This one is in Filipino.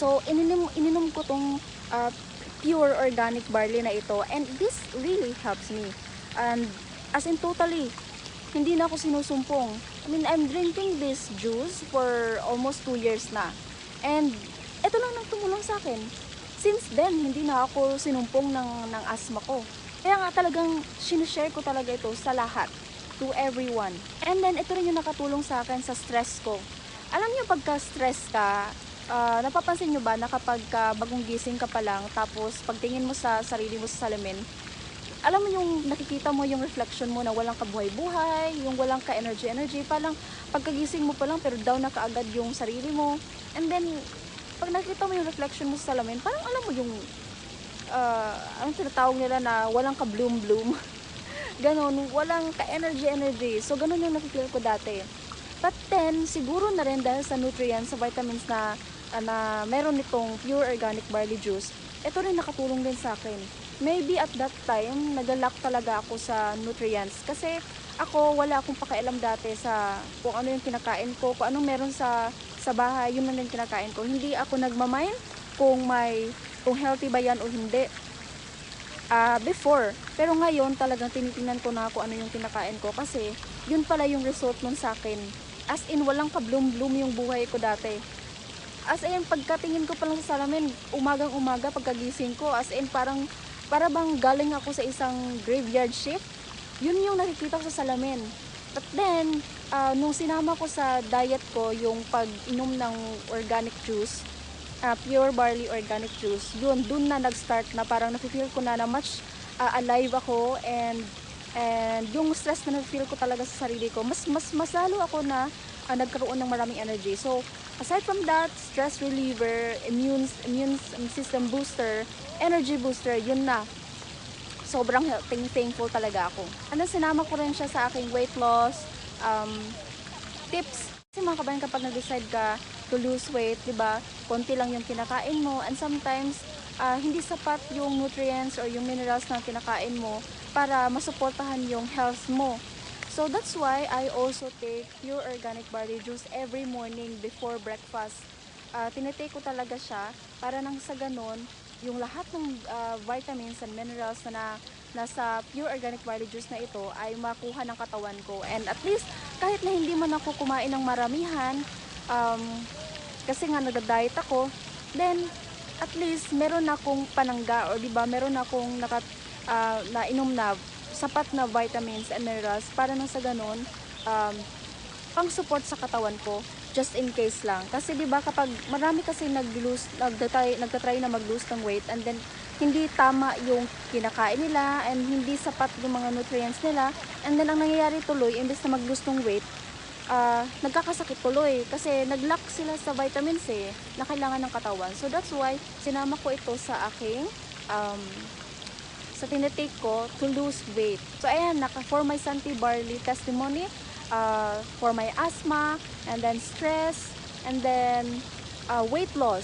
So, ininom ko tong pure organic barley na ito, and this really helps me. And as in totally, hindi na ako sinusumpong. I mean, I'm drinking this juice for almost 2 years na. And ito lang nang tumulong sa akin. Since then, hindi na ako sinumpong ng asthma ko. Kaya nga talagang sinishare ko talaga ito sa lahat, to everyone. And then, ito rin yung nakatulong sa akin sa stress ko. Alam niyo, pagka-stress ka, napapansin nyo ba na kapag bagong gising ka pa lang, tapos pagtingin mo sa sarili mo sa salamin, alam mo yung nakikita mo yung reflection mo na walang kabuhay-buhay, yung walang ka-energy-energy, parang pagkagising mo pa lang pero down na kaagad yung sarili mo. And then, pag nakita mo yung reflection mo sa salamin, parang alam mo yung, ang tinatawag nila na walang ka-bloom-bloom. Ganon, walang ka-energy-energy. So, ganon yung nakikita ko dati. But then, siguro na rin dahil sa nutrients, sa vitamins na meron nitong pure organic barley juice, ito rin nakatulong din sa akin. Maybe at that time, nag-lack talaga ako sa nutrients. Kasi ako, wala akong pakialam dati sa kung ano yung kinakain ko, kung anong meron sa bahay, yun lang yung kinakain ko. Hindi ako nagmamind kung healthy ba yan o hindi. Before. Pero ngayon, talagang tinitingnan ko na kung ano yung kinakain ko. Kasi, yun pala yung result nun sa akin. As in, walang ka-bloom-bloom yung buhay ko dati. As in, pagkatingin ko pa lang sa salamin, umagang-umaga, pagkagising ko, as in, para bang galing ako sa isang graveyard shift. Yun yung nakikita ko sa salamin. But then, nung sinama ko sa diet ko, yung pag-inom ng organic juice, pure barley organic juice, dun na nag-start na parang nafe-feel ko na much alive ako, and yung stress na na-feel ko talaga sa sarili ko, mas lalo ako na nagkaroon ng maraming energy. So, aside from that, stress reliever, immune system booster, energy booster, yun na. Sobrang thankful talaga ako. And then, sinama ko rin siya sa aking weight loss tips. Kasi mga kabayan, kapag nag-decide ka to lose weight, diba, konti lang yung kinakain mo, and sometimes, hindi sapat yung nutrients or yung minerals na kinakain mo para masuportahan yung health mo. So that's why I also take pure organic barley juice every morning before breakfast. Tinitake ko talaga siya para nang sa ganon, yung lahat ng vitamins and minerals na nasa pure organic barley juice na ito ay makuha ng katawan ko. And at least, kahit na hindi man ako kumain ng maramihan, kasi nga nag-diet ako, then at least meron akong panangga, or diba, meron akong nainom na sapat na vitamins and minerals para nang sa ganun, pang support sa katawan ko, just in case lang. Kasi diba, kapag marami kasi nagtatry na mag-lose ng weight, and then hindi tama yung kinakain nila, and hindi sapat yung mga nutrients nila, and then ang nangyayari tuloy, imbes na mag-lose ng weight, nagkakasakit tuloy kasi nag-lack sila sa vitamins na kailangan ng katawan. So that's why sinama ko ito sa aking sa tinitake ko to lose weight. So ayan, for my Santi Barley testimony, for my asthma, and then stress, and then weight loss.